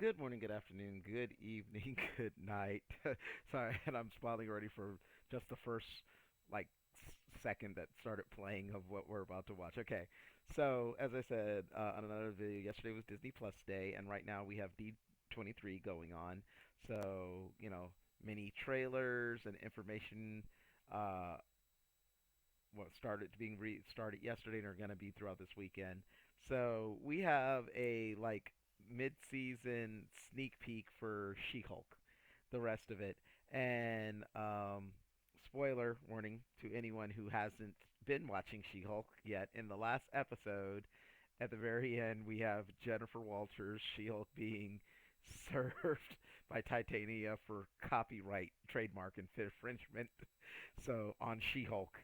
Good morning, good afternoon, good evening, good night. Sorry, and I'm smiling already for just the first like second that started playing of what we're about to watch. Okay, so as I said on another video, yesterday was Disney Plus Day, and right now we have D23 going on. So many trailers and information. Uh, what started being started yesterday and are going to be throughout this weekend. So we have a mid-season sneak peek for She-Hulk, the rest of it, and spoiler warning to anyone who hasn't been watching She-Hulk yet. In the last episode, at the very end, we have Jennifer Walters, She-Hulk, being served by Titania for copyright, trademark, and infringement. So on She-Hulk.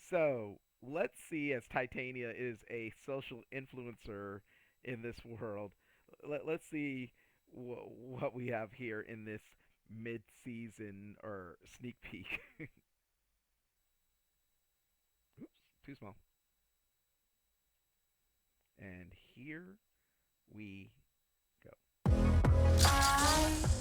So let's see, as Titania is a social influencer in this world, let's see what we have here in this mid-season or sneak peek. Oops, too small. And here we go.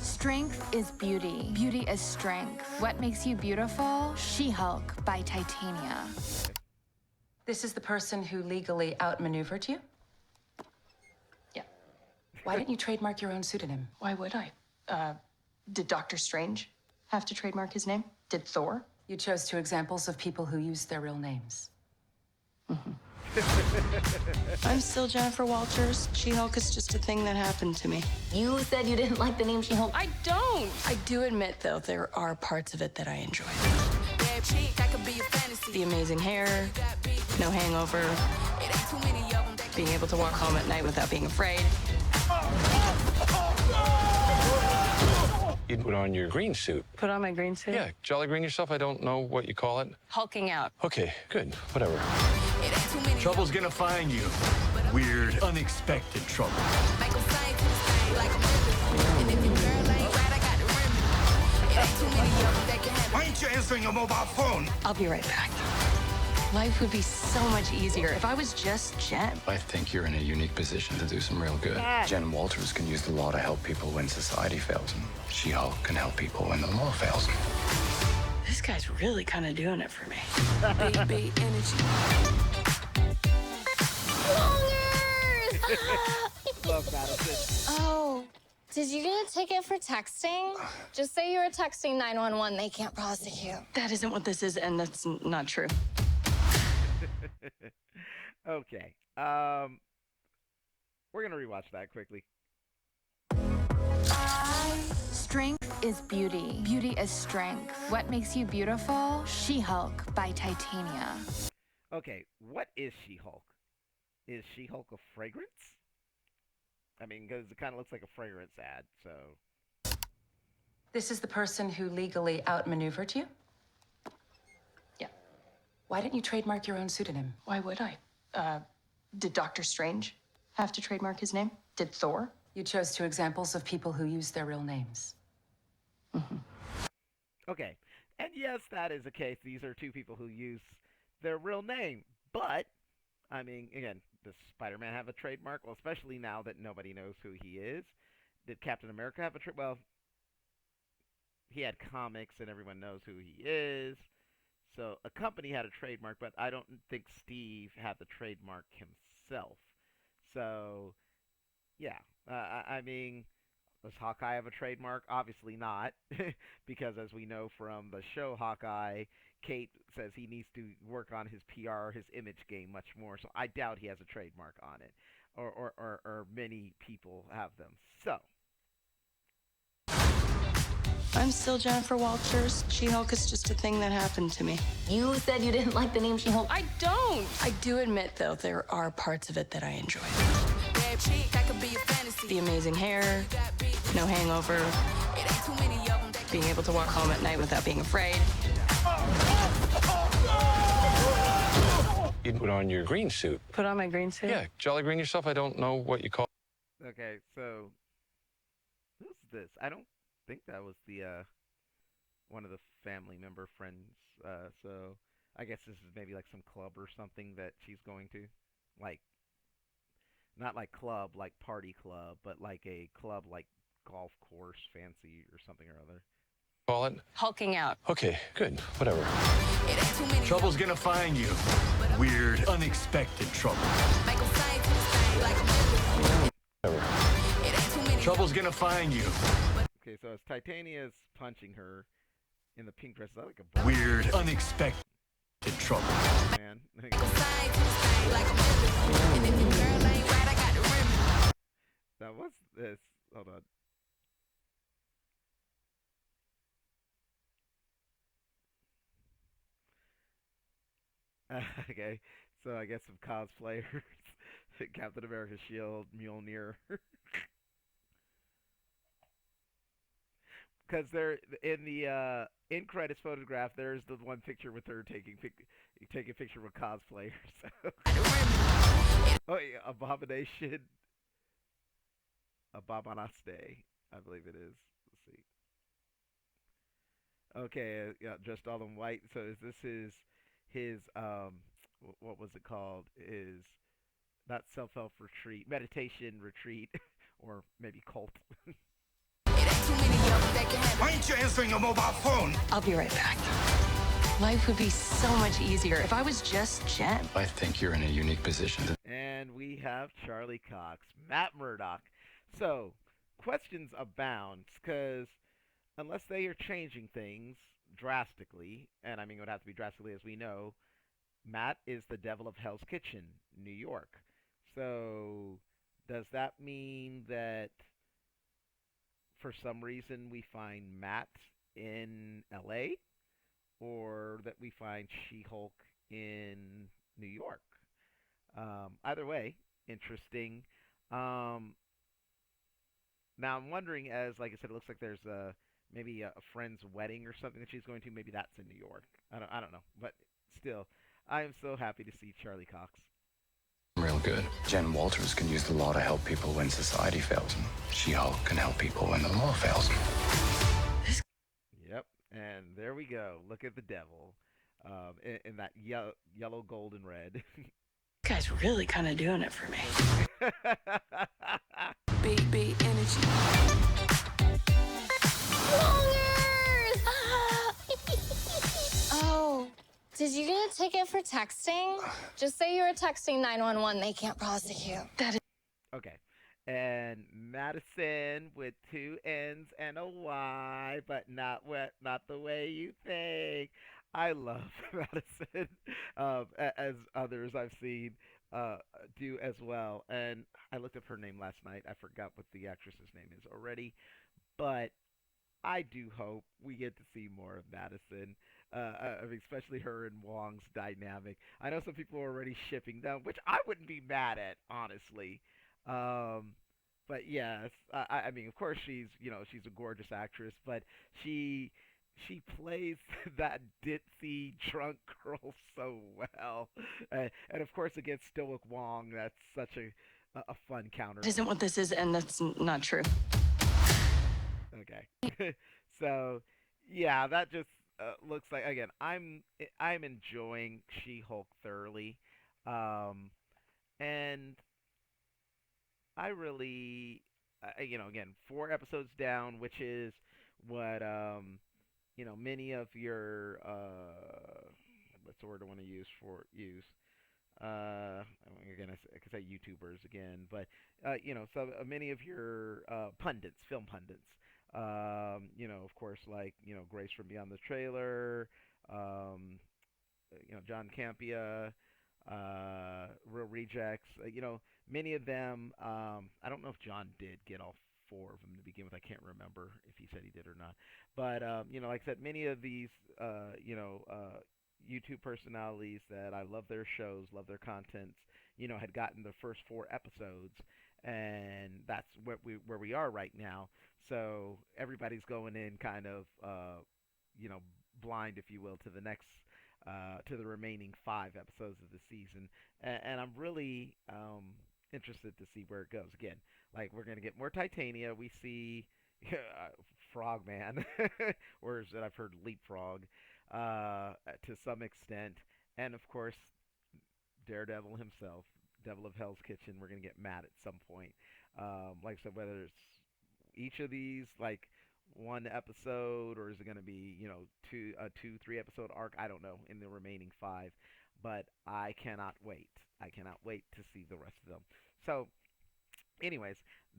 Strength is beauty. Beauty is strength. What makes you beautiful? She-Hulk by Titania. This is the person who legally outmaneuvered you? Yeah. Why didn't you trademark your own pseudonym? Why would I? Did Doctor Strange have to trademark his name? Did Thor? You chose two examples of people who used their real names. I'm still Jennifer Walters. She-Hulk is just a thing that happened to me. You said you didn't like the name She-Hulk. I don't. I do admit, though, there are parts of it that I enjoy. The amazing hair, no hangover, being able to walk home at night without being afraid. You'd put on your green suit. Put on my green suit? Yeah, jolly green yourself. I don't know what you call it. Hulking out. Okay, good. Whatever. Trouble's gonna find you. Weird, unexpected trouble. Why ain't you answering your mobile phone? I'll be right back. Life would be so much easier if I was just Jen. I think you're in a unique position to do some real good. Jen Walters can use the law to help people when society fails, and She-Hulk can help people when the law fails. This guy's really kind of doing it for me. Big energy. Love Madison. Oh, did you get a ticket for texting? Just say you were texting 911. They can't prosecute. That isn't what this is, and that's not true. Okay. We're gonna rewatch that quickly. Strength is beauty. Beauty is strength. What makes you beautiful? She-Hulk by Titania. Okay, what is She-Hulk? Is She-Hulk a fragrance? I mean, because it kind of looks like a fragrance ad, so. This is the person who legally outmaneuvered you? Yeah. Why didn't you trademark your own pseudonym? Why would I? Did Doctor Strange have to trademark his name? Did Thor? You chose two examples of people who used their real names. Okay, and yes, that is the case. These are two people who use their real name, but I mean, again, does Spider-Man have a trademark? Well, especially now that nobody knows who he is. Did Captain America have a well, he had comics and everyone knows who he is. So a company had a trademark, but I don't think Steve had the trademark himself. So, yeah, I mean, does Hawkeye have a trademark? Obviously not, because as we know from the show Hawkeye, Kate says he needs to work on his PR, his image game much more. So I doubt he has a trademark on it, or many people have them. So. I'm still Jennifer Walters. She-Hulk is just a thing that happened to me. You said you didn't like the name She-Hulk. I don't. I do admit, though, there are parts of it that I enjoy. The amazing hair, no hangover, being able to walk home at night without being afraid. You'd put on your green suit. Put on my green suit? Yeah, jolly green yourself. I don't know what you call Okay, so who's this? I don't think that was the one of the family member friends. So I guess this is maybe like some club or something that she's going to, like not like club like party club, but like a club like golf course fancy or something or other. Call it? Hulking out. Okay, good. Whatever. Trouble's gonna find you. Weird, unexpected trouble. Whatever. Trouble's gonna find you. Okay, so as Titania's punching her in the pink dress, is that like a Weird, unexpected trouble. man? Now what's this? Hold on. Okay, so I guess some cosplayers. Captain America shield, Mjolnir. Because they're in the in credits photograph. There's the one picture with her taking a picture with cosplayers. Oh yeah, Abomination, Abomanaste, I believe it is. Let's see. Okay, yeah, dressed all in white. So is this his what was it called? Is not self-help retreat, meditation retreat, or maybe cult. Why aren't you answering a mobile phone? I'll be right back. Life would be so much easier if I was just Jen. I think you're in a unique position. And we have Charlie Cox, Matt Murdock. So, questions abound, because unless they are changing things drastically, and I mean it would have to be drastically as we know, Matt is the devil of Hell's Kitchen, New York. So, does that mean that for some reason we find Matt in LA? Or that we find She-Hulk in New York? Either way, interesting. Now I'm wondering, as like I said, it looks like there's maybe a friend's wedding or something that she's going to. Maybe that's in New York. I don't know, but still, I am so happy to see Charlie Cox. Real good. Jen Walters can use the law to help people when society fails them. She-Hulk can help people when the law fails them. Yep, and there we go. Look at the devil in that yellow, gold, and red. This guy's really kind of doing it for me. BB energy. Oh, did you get a ticket for texting? Just say you were texting 911. They can't prosecute. Okay. And Madison with two N's and a Y, but not the way you think. I love Madison, as others I've seen do as well. And I looked up her name last night. I forgot what the actress's name is already, but I do hope we get to see more of Madison. I mean, especially her and Wong's dynamic. I know some people are already shipping them, which I wouldn't be mad at, honestly. But yes, I mean, of course she's a gorgeous actress, but she plays that ditzy drunk girl so well, and of course against Stoic Wong, that's such a fun counter. It isn't what this is, and that's not true. Okay, so yeah, that just looks like, again, I'm enjoying She-Hulk thoroughly, and I really, again, 4 episodes down, which is what, many of your, what's the word I want to use? Again, I could say YouTubers again, but, so many of your pundits, film pundits, of course, like, Grace from Beyond the Trailer, John Campia, Real Rejects, many of them, I don't know if John did get all 4 of them to begin with. I can't remember if he said he did or not. But, like I said, many of these, YouTube personalities that I love their shows, love their contents, had gotten the first 4 episodes, and that's where we are right now. So everybody's going in kind of, blind, if you will, to the next, to the remaining 5 episodes of the season, and I'm really interested to see where it goes. Again, like, we're gonna get more Titania. We see Frogman, or as I've heard, Leapfrog, to some extent, and of course, Daredevil himself, Devil of Hell's Kitchen. We're gonna get Matt at some point. Like I said, whether it's each of these like one episode, or is it going to be, two, 3 episode arc? I don't know in the remaining five, but I cannot wait. I cannot wait to see the rest of them. So, anyways,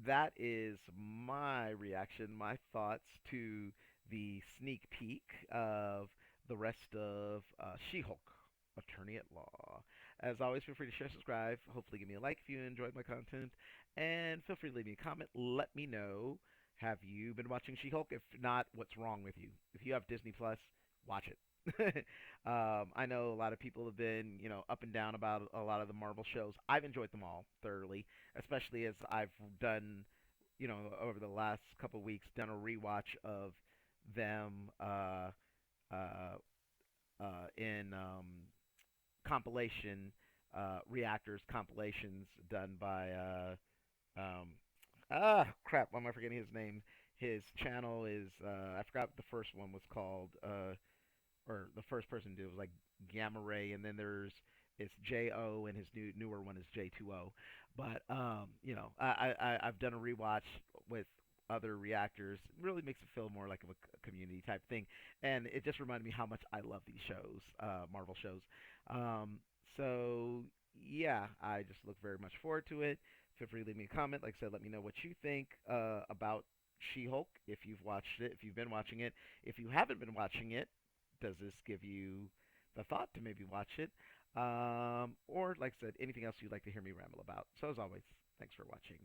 that is my reaction, my thoughts to the sneak peek of the rest of She-Hulk, Attorney at Law. As always, feel free to share, subscribe. Hopefully, give me a like if you enjoyed my content, and feel free to leave me a comment. Let me know. Have you been watching She-Hulk? If not, what's wrong with you? If you have Disney Plus, watch it. I know a lot of people have been, up and down about a lot of the Marvel shows. I've enjoyed them all thoroughly, especially as I've done, over the last couple weeks, done a rewatch of them uh, in compilation reactors compilations done by crap, why am I forgetting his name? His channel is I forgot what the first one was called, or the first person to do it was like Gamma Ray, and then there's it's Jo, and his newer one is J2O. But I've done a rewatch with other reactors. It really makes it feel more like of a community type thing, and it just reminded me how much I love these shows, Marvel shows. So yeah, I just look very much forward to it. Feel free to leave me a comment. Like I said, let me know what you think about She-Hulk, if you've watched it, if you've been watching it. If you haven't been watching it, does this give you the thought to maybe watch it? Or, like I said, anything else you'd like to hear me ramble about. So, as always, thanks for watching.